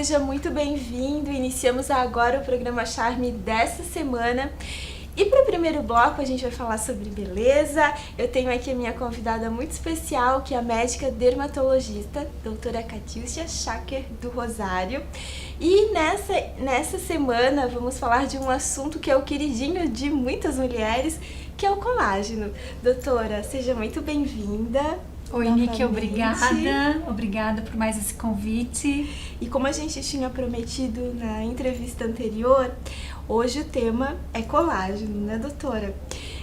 seja muito bem-vindo. Iniciamos agora o programa Charme dessa semana. E para o primeiro bloco a gente vai falar sobre beleza. Eu tenho aqui a minha convidada muito especial, que é a médica dermatologista, doutora Catiúcia Schacker do Rosário. E nessa semana vamos falar de um assunto que é o queridinho de muitas mulheres, que é o colágeno. Doutora, seja muito bem-vinda. Oi, Nick, obrigada por mais esse convite. E como a gente tinha prometido na entrevista anterior, hoje o tema é colágeno, né, doutora?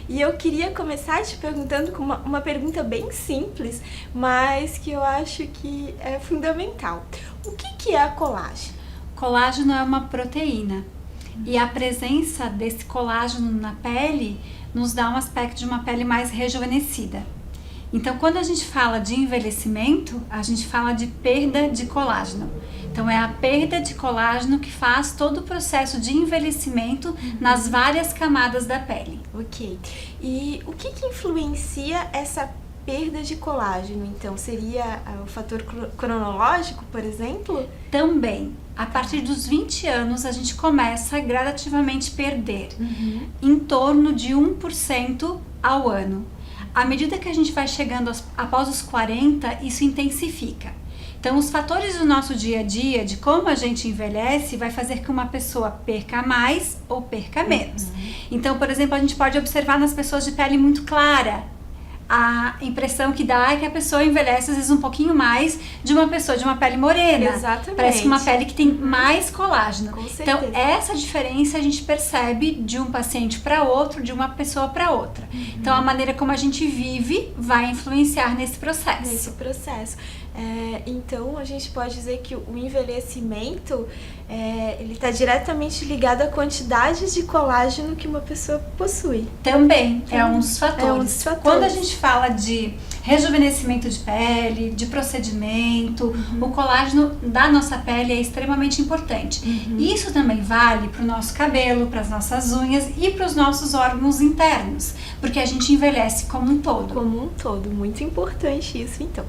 E eu queria começar te perguntando com uma pergunta bem simples, mas que eu acho que é fundamental. O que é colágeno? Colágeno é uma proteína e a presença desse colágeno na pele nos dá um aspecto de uma pele mais rejuvenescida. Então, quando a gente fala de envelhecimento, a gente fala de perda de colágeno. Então, é a perda de colágeno que faz todo o processo de envelhecimento nas várias camadas da pele. Ok. E o que influencia essa perda de colágeno? Então, seria o fator cronológico, por exemplo? Também. A partir dos 20 anos, a gente começa a gradativamente perder em torno de 1% ao ano. À medida que a gente vai chegando após os 40, isso intensifica. Então, os fatores do nosso dia a dia, de como a gente envelhece, vai fazer que uma pessoa perca mais ou perca menos. Então, por exemplo, a gente pode observar nas pessoas de pele muito clara. A impressão que dá é que a pessoa envelhece às vezes um pouquinho mais de uma pessoa de uma pele morena. Exatamente. Parece que uma pele que tem mais colágeno. Com certeza. Então, essa diferença a gente percebe de um paciente para outro, de uma pessoa para outra. Então, a maneira como a gente vive vai influenciar nesse processo. Então, a gente pode dizer que o envelhecimento ele está diretamente ligado à quantidade de colágeno que uma pessoa possui. Também é um dos fatores. É um dos fatores. Quando a gente fala de rejuvenescimento de pele, de procedimento, o colágeno da nossa pele é extremamente importante. Isso também vale para o nosso cabelo, para as nossas unhas e para os nossos órgãos internos, porque a gente envelhece como um todo. Como um todo, muito importante isso então.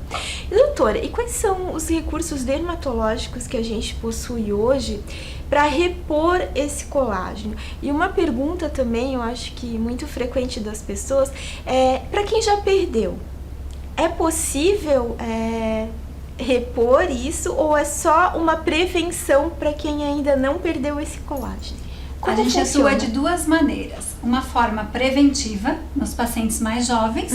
Doutora, e quais são os recursos dermatológicos que a gente possui hoje para repor esse colágeno? E uma pergunta também, eu acho que muito frequente das pessoas, é para quem já perdeu, é possível repor isso ou é só uma prevenção para quem ainda não perdeu esse colágeno? A gente atua de duas maneiras. Uma forma preventiva, nos pacientes mais jovens,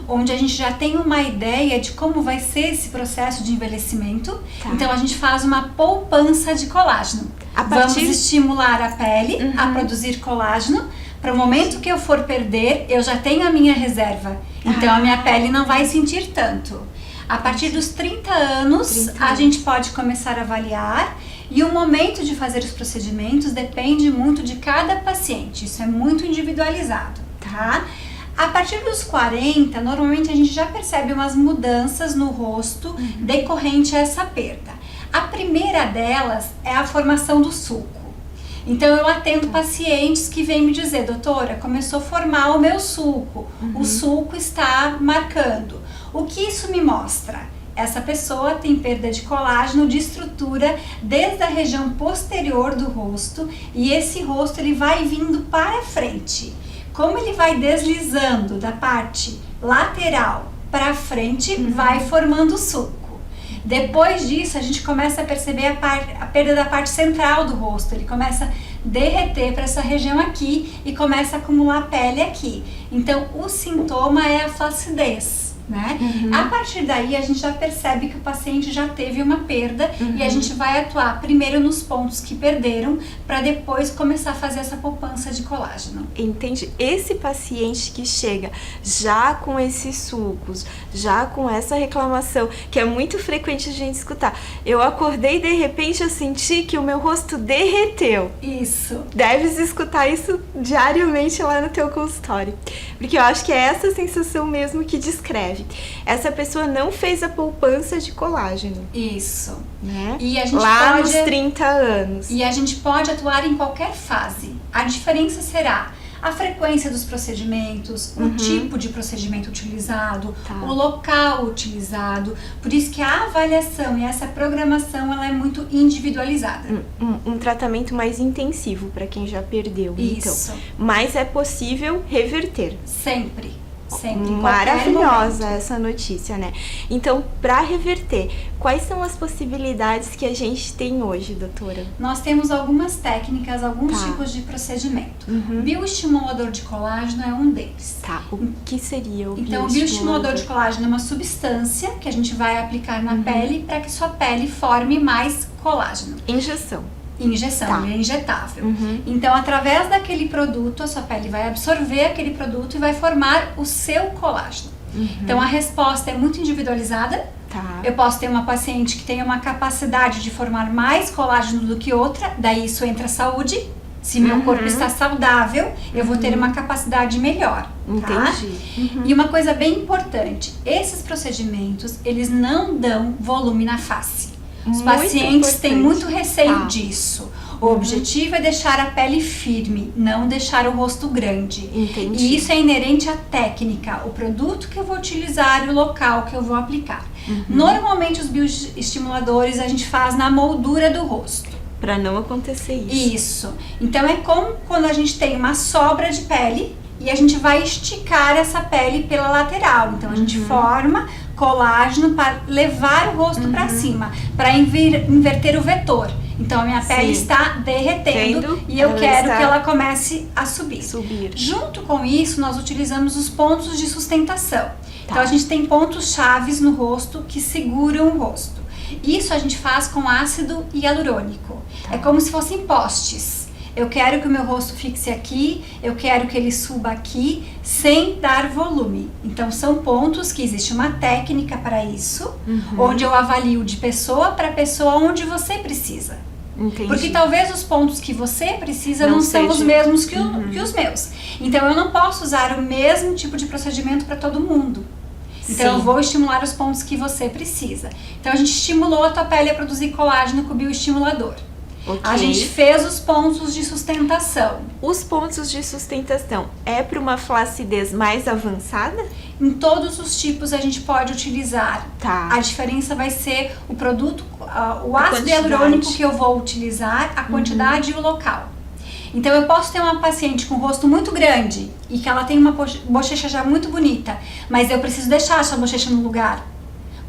onde a gente já tem uma ideia de como vai ser esse processo de envelhecimento. Tá. Então, a gente faz uma poupança de colágeno. Vamos estimular a pele a produzir colágeno. Para o momento que eu for perder, eu já tenho a minha reserva. Então, a minha pele não vai sentir tanto. A partir dos 30 anos, a gente pode começar a avaliar. E o momento de fazer os procedimentos depende muito de cada paciente, isso é muito individualizado, tá? A partir dos 40, normalmente a gente já percebe umas mudanças no rosto decorrente a essa perda. A primeira delas é a formação do sulco. Então eu atendo pacientes que vêm me dizer, doutora, começou a formar o meu sulco, o sulco está marcando. O que isso me mostra? Essa pessoa tem perda de colágeno, de estrutura, desde a região posterior do rosto, e esse rosto ele vai vindo para frente. Como ele vai deslizando da parte lateral para frente, vai formando o sulco. Depois disso, a gente começa a perceber a perda da parte central do rosto. Ele começa a derreter para essa região aqui e começa a acumular pele aqui. Então, o sintoma é a flacidez. Né? A partir daí a gente já percebe que o paciente já teve uma perda e a gente vai atuar primeiro nos pontos que perderam para depois começar a fazer essa poupança de colágeno. Entende? Esse paciente que chega já com esses sulcos, já com essa reclamação, que é muito frequente a gente escutar, eu acordei e de repente eu senti que o meu rosto derreteu. Isso. Deves escutar isso diariamente lá no teu consultório, porque eu acho que é essa sensação mesmo que descreve. Essa pessoa não fez a poupança de colágeno. Isso. Né? E a gente lá nos 30 anos. E a gente pode atuar em qualquer fase. A diferença será a frequência dos procedimentos, o tipo de procedimento utilizado, Tá. o local utilizado. Por isso que a avaliação e essa programação ela é muito individualizada. Um tratamento mais intensivo para quem já perdeu, Isso. então. Mas é possível reverter. Sempre. Sempre. em qualquer Maravilhosa momento. essa notícia, né? Então, para reverter, quais são as possibilidades que a gente tem hoje, doutora? Nós temos algumas técnicas, alguns Tá. tipos de procedimento. Bioestimulador de colágeno é um deles. Tá, o que seria o Então, o bioestimulador de colágeno é uma substância que a gente vai aplicar na pele para que sua pele forme mais colágeno. Injeção. Injeção, Tá. ele é injetável. Então, através daquele produto, a sua pele vai absorver aquele produto e vai formar o seu colágeno. Então, a resposta é muito individualizada. Tá. Eu posso ter uma paciente que tenha uma capacidade de formar mais colágeno do que outra, daí isso entra a saúde. Se meu corpo está saudável, eu vou ter uma capacidade melhor, tá? Entendi. E uma coisa bem importante, esses procedimentos, eles não dão volume na face. Os Muito pacientes têm importante. muito receio Tá. disso. O objetivo é deixar a pele firme, não deixar o rosto grande. Entendi. E isso é inerente à técnica, o produto que eu vou utilizar e o local que eu vou aplicar. Normalmente os bioestimuladores a gente faz na moldura do rosto. Para não acontecer isso. Isso. Então é como quando a gente tem uma sobra de pele e a gente vai esticar essa pele pela lateral. Então a gente forma colágeno para levar o rosto para cima, para inverter o vetor. Então a minha pele está derretendo e eu ela quero está que ela comece a subir. Junto com isso, nós utilizamos os pontos de sustentação. Então a gente tem pontos chaves no rosto que seguram o rosto. Isso a gente faz com ácido hialurônico. É como se fossem postes. Eu quero que o meu rosto fixe aqui, eu quero que ele suba aqui, sem dar volume. Então são pontos que existe uma técnica para isso, onde eu avalio de pessoa para pessoa onde você precisa. Entendi. Porque talvez os pontos que você precisa não são os seja- mesmos que os meus. Então eu não posso usar o mesmo tipo de procedimento para todo mundo. Então Sim. eu vou estimular os pontos que você precisa. Então a gente estimulou a tua pele a produzir colágeno com o bioestimulador. Ok. A gente fez os pontos de sustentação. Os pontos de sustentação é para uma flacidez mais avançada? Em todos os tipos a gente pode utilizar. Tá. A diferença vai ser o produto, o A ácido quantidade. hialurônico que eu vou utilizar, a quantidade e o local. Então eu posso ter uma paciente com um rosto muito grande e que ela tem uma bochecha já muito bonita, mas eu preciso deixar essa bochecha no lugar.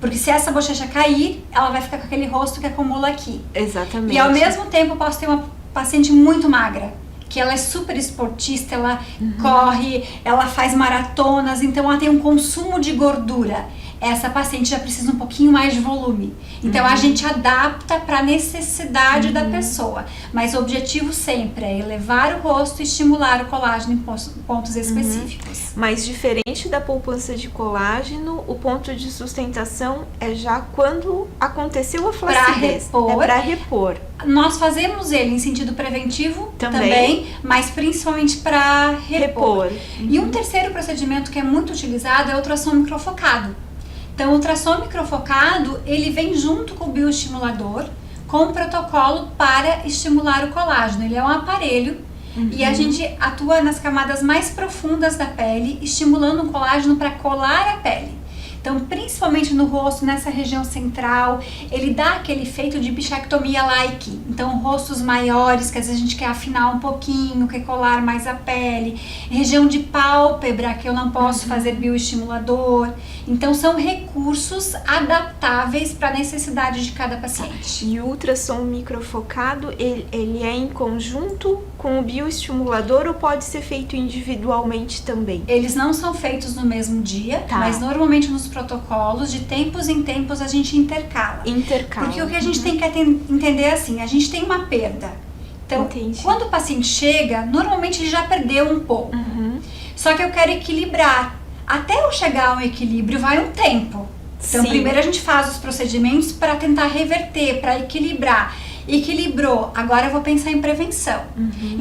Porque se essa bochecha cair, ela vai ficar com aquele rosto que acumula aqui. Exatamente. E ao mesmo tempo eu posso ter uma paciente muito magra, que ela é super esportista, ela corre, ela faz maratonas, então ela tem um consumo de gordura. Essa paciente já precisa um pouquinho mais de volume. Então a gente adapta para a necessidade da pessoa. Mas o objetivo sempre é elevar o rosto e estimular o colágeno em pontos específicos. Mas diferente da poupança de colágeno, o ponto de sustentação é já quando aconteceu a flacidez. repor. É para repor. Nós fazemos ele em sentido preventivo Também. mas principalmente para repor. Repor. E um terceiro procedimento que é muito utilizado é o ultrassom microfocado. Então, o ultrassom microfocado, ele vem junto com o bioestimulador, com um protocolo para estimular o colágeno. Ele é um aparelho e a gente atua nas camadas mais profundas da pele, estimulando o colágeno para colar a pele. Então, principalmente no rosto, nessa região central, ele dá aquele efeito de bichectomia-like. Então, rostos maiores, que às vezes a gente quer afinar um pouquinho, quer colar mais a pele. Região de pálpebra, que eu não posso fazer bioestimulador. Então, são recursos adaptáveis para a necessidade de cada paciente. E o ultrassom microfocado, ele é em conjunto com o bioestimulador ou pode ser feito individualmente também? Eles não são feitos no mesmo dia, Tá. mas normalmente nos protocolos, de tempos em tempos, a gente intercala. Intercala. Porque o que a gente tem que entender é assim, a gente tem uma perda. Então, Entendi. quando o paciente chega, normalmente ele já perdeu um pouco. Só que eu quero equilibrar. Até eu chegar a um equilíbrio vai um tempo. Então, Sim. primeiro a gente faz os procedimentos para tentar reverter, para equilibrar. Equilibrou, agora eu vou pensar em prevenção.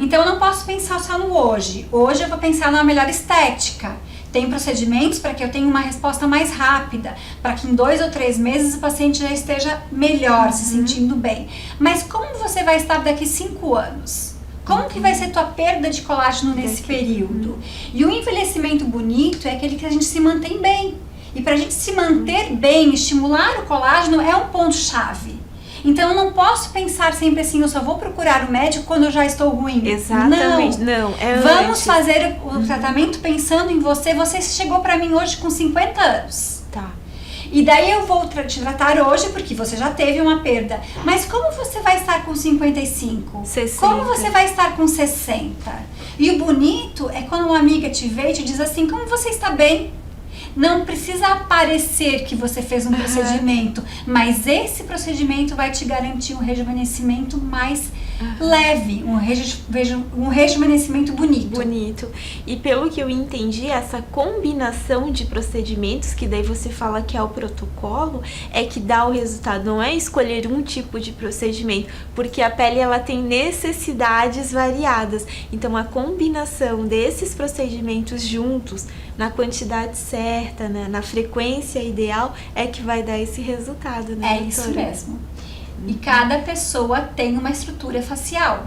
Então, eu não posso pensar só no hoje. Hoje eu vou pensar na melhor estética. Tem procedimentos para que eu tenha uma resposta mais rápida, para que em 2 ou 3 meses o paciente já esteja melhor, se sentindo bem. Mas como você vai estar daqui 5 anos? Como que vai ser tua perda de colágeno nesse período? E o envelhecimento bonito é aquele que a gente se mantém bem. E pra gente se manter bem, estimular o colágeno é um ponto-chave. Então eu não posso pensar sempre assim, eu só vou procurar o médico quando eu já estou ruim. Exatamente, não. Vamos antes. fazer o tratamento pensando em você. Você chegou pra mim hoje com 50 anos. Tá. E daí eu vou te tratar hoje porque você já teve uma perda. Mas como você vai estar com 55? 60. Como você vai estar com 60? E o bonito é quando uma amiga te vê e te diz assim, como você está bem? Não precisa aparecer que você fez um procedimento, mas esse procedimento vai te garantir um rejuvenescimento mais leve, um rejuvenescimento bonito. Bonito. E pelo que eu entendi, essa combinação de procedimentos, que daí você fala que é o protocolo, é que dá o resultado. Não é escolher um tipo de procedimento, porque a pele ela tem necessidades variadas. Então a combinação desses procedimentos juntos, na quantidade certa, né, na frequência ideal, é que vai dar esse resultado, né, doutora? Isso mesmo. E cada pessoa tem uma estrutura facial.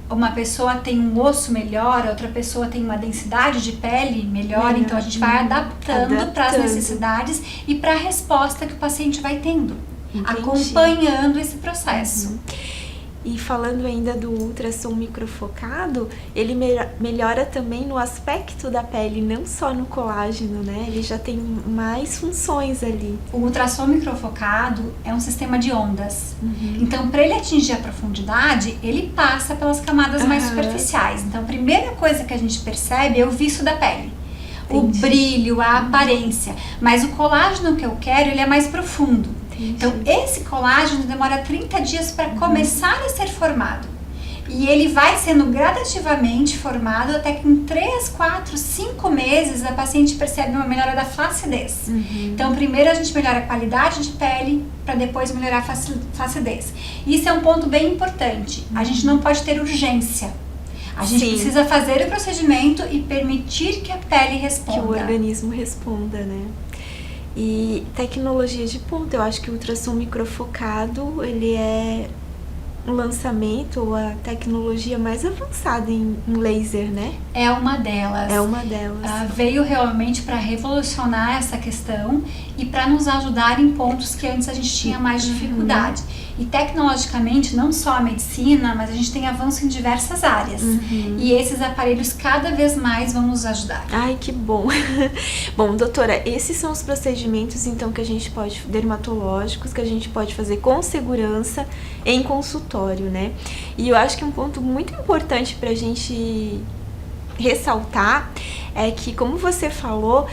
Uma pessoa tem um osso melhor, outra pessoa tem uma densidade de pele melhor. Então a gente vai adaptando para as necessidades e para a resposta que o paciente vai tendo. Entendi. Acompanhando esse processo. E falando ainda do ultrassom microfocado, ele melhora também no aspecto da pele, não só no colágeno, né? Ele já tem mais funções ali. O ultrassom microfocado é um sistema de ondas. Então, para ele atingir a profundidade, ele passa pelas camadas mais superficiais. Então, a primeira coisa que a gente percebe é o viço da pele. Entendi. O brilho, a aparência. Mas o colágeno que eu quero, ele é mais profundo. Entendi. Então, esse colágeno demora 30 dias para começar a ser formado. E ele vai sendo gradativamente formado até que em 3, 4, 5 meses a paciente percebe uma melhora da flacidez. Então, primeiro a gente melhora a qualidade de pele para depois melhorar a flacidez. Isso é um ponto bem importante. A gente não pode ter urgência. A gente precisa fazer o procedimento e permitir que a pele responda. Que o organismo responda, né? E tecnologia de ponta, eu acho que o ultrassom microfocado, ele é um lançamento ou a tecnologia mais avançada em laser, né? É uma delas. É uma delas. Veio realmente para revolucionar essa questão e para nos ajudar em pontos que antes a gente tinha mais dificuldade. E tecnologicamente, não só a medicina, mas a gente tem avanço em diversas áreas. E esses aparelhos cada vez mais vão nos ajudar. Ai, que bom. Bom, doutora, esses são os procedimentos, então, que a gente pode, dermatológicos, que a gente pode fazer com segurança em consultório, né? E eu acho que um ponto muito importante pra gente ressaltar é que, como você falou,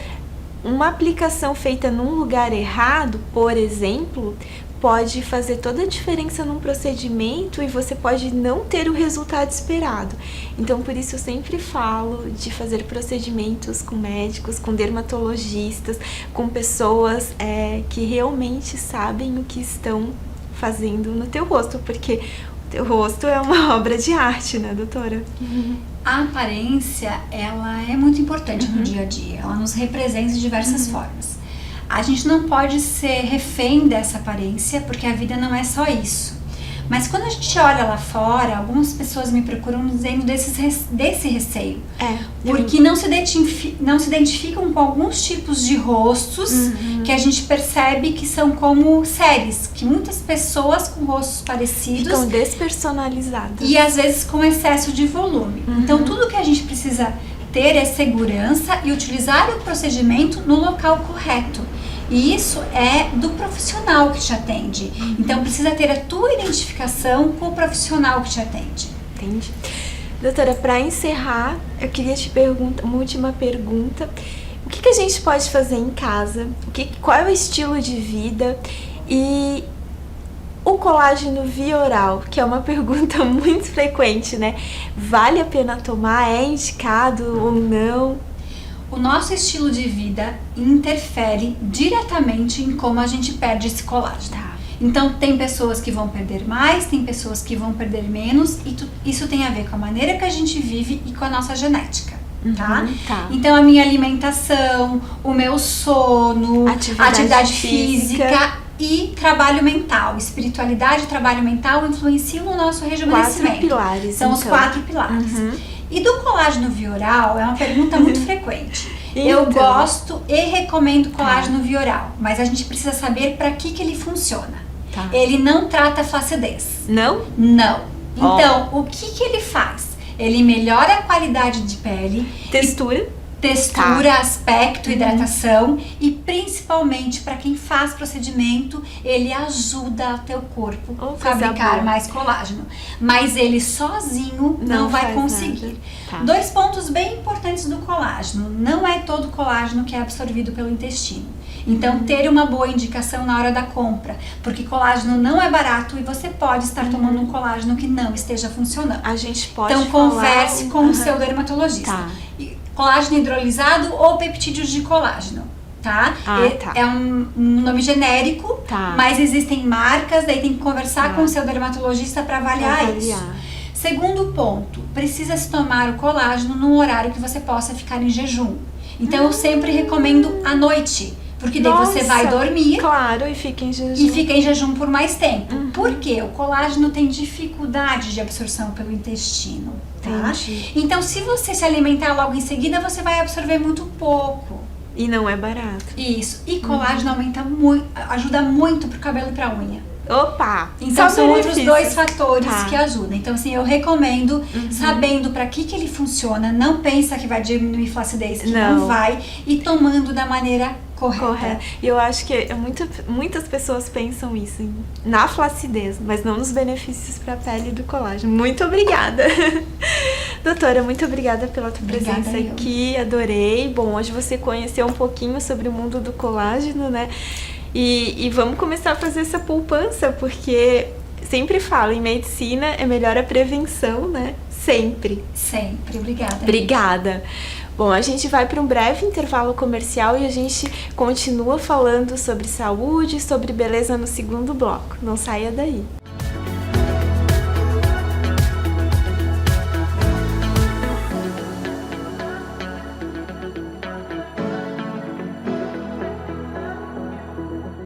uma aplicação feita num lugar errado, por exemplo, pode fazer toda a diferença num procedimento e você pode não ter o resultado esperado. Então, por isso eu sempre falo de fazer procedimentos com médicos, com dermatologistas, com pessoas que realmente sabem o que estão fazendo no teu rosto, porque o teu rosto é uma obra de arte, né, doutora? A aparência, ela é muito importante no dia a dia, ela nos representa de diversas formas. A gente não pode ser refém dessa aparência, porque a vida não é só isso. Mas quando a gente olha lá fora, algumas pessoas me procuram dizendo desse receio. Porque não se identificam com alguns tipos de rostos que a gente percebe que são como séries, que muitas pessoas com rostos parecidos ficam despersonalizadas. E às vezes com excesso de volume. Então tudo que a gente precisa ter é segurança e utilizar o procedimento no local correto. E isso é do profissional que te atende. Então precisa ter a tua identificação com o profissional que te atende. Entendi. Doutora, para encerrar, eu queria te perguntar uma última pergunta. O que a gente pode fazer em casa? Qual é o estilo de vida? E o colágeno via oral, que é uma pergunta muito frequente, né? Vale a pena tomar? É indicado ou não? O nosso estilo de vida interfere diretamente em como a gente perde esse colágeno. Então, tem pessoas que vão perder mais, tem pessoas que vão perder menos, e isso tem a ver com a maneira que a gente vive e com a nossa genética. Tá? Então, a minha alimentação, o meu sono, atividade física e trabalho mental. Espiritualidade e trabalho mental influenciam no nosso rejuvenescimento. 4 pilares. São os 4 pilares. E do colágeno via oral é uma pergunta muito frequente. Eu gosto e recomendo colágeno via oral, mas a gente precisa saber para que ele funciona. Ele não trata flacidez. Não? Não. Então, o que ele faz? Ele melhora a qualidade de pele. Textura, aspecto, hidratação e principalmente para quem faz procedimento, ele ajuda o teu corpo a fabricar mais colágeno. Mas ele sozinho não vai conseguir. 2 pontos bem importantes do colágeno. Não é todo colágeno que é absorvido pelo intestino. Então, ter uma boa indicação na hora da compra, porque colágeno não é barato e você pode estar tomando um colágeno que não esteja funcionando. A gente pode Então, converse com o seu dermatologista. Colágeno hidrolisado ou peptídeos de colágeno, tá? É um nome genérico, mas existem marcas, daí tem que conversar com o seu dermatologista para avaliar isso. Segundo ponto, precisa se tomar o colágeno num horário que você possa ficar em jejum. Então, eu sempre recomendo à noite. Porque daí você vai dormir. Claro, e fica em jejum. E fica em jejum por mais tempo. Por quê? O colágeno tem dificuldade de absorção pelo intestino. Tá? Então, se você se alimentar logo em seguida, você vai absorver muito pouco. E não é barato. Isso. E colágeno aumenta muito, ajuda muito pro cabelo e pra unha. Opa! Então são outros 2 fatores que ajudam. Então, assim, eu recomendo, sabendo para que ele funciona, não pensa que vai diminuir flacidez, que não vai, e tomando da maneira correta. E eu acho que muitas pessoas pensam isso, na flacidez, mas não nos benefícios para a pele do colágeno. Muito obrigada! Doutora, muito obrigada pela tua presença aqui, adorei. Bom, hoje você conheceu um pouquinho sobre o mundo do colágeno, né? E vamos começar a fazer essa poupança, porque sempre falo, em medicina é melhor a prevenção, né? Sempre. Sempre. Obrigada. Obrigada. Bom, a gente vai para um breve intervalo comercial e a gente continua falando sobre saúde, sobre beleza no segundo bloco. Não saia daí.